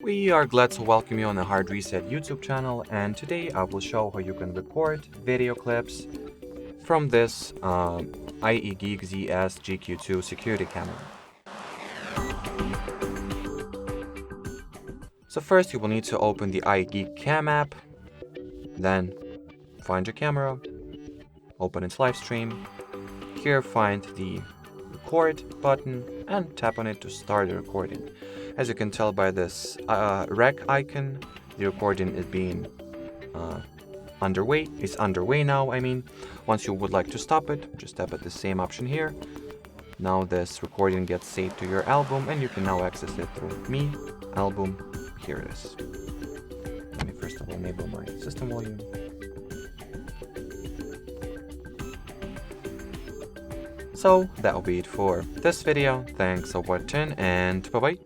We are glad to welcome you on the Hard Reset YouTube channel, and today I will show how you can record video clips from this ieGeek ZS-GQ2 Security Camera. So first you will need to open the ieGeek Cam app, then find your camera, open its live stream. Here find the record button and tap on it to start the recording. As you can tell by this rec icon, the recording is being underway. It's underway now, I mean. Once you would like to stop it, just tap at the same option here. Now this recording gets saved to your album and you can now access it through Me, Album. Here it is. Let me first of all enable my system volume. So that will be it for this video. Thanks for watching and bye bye.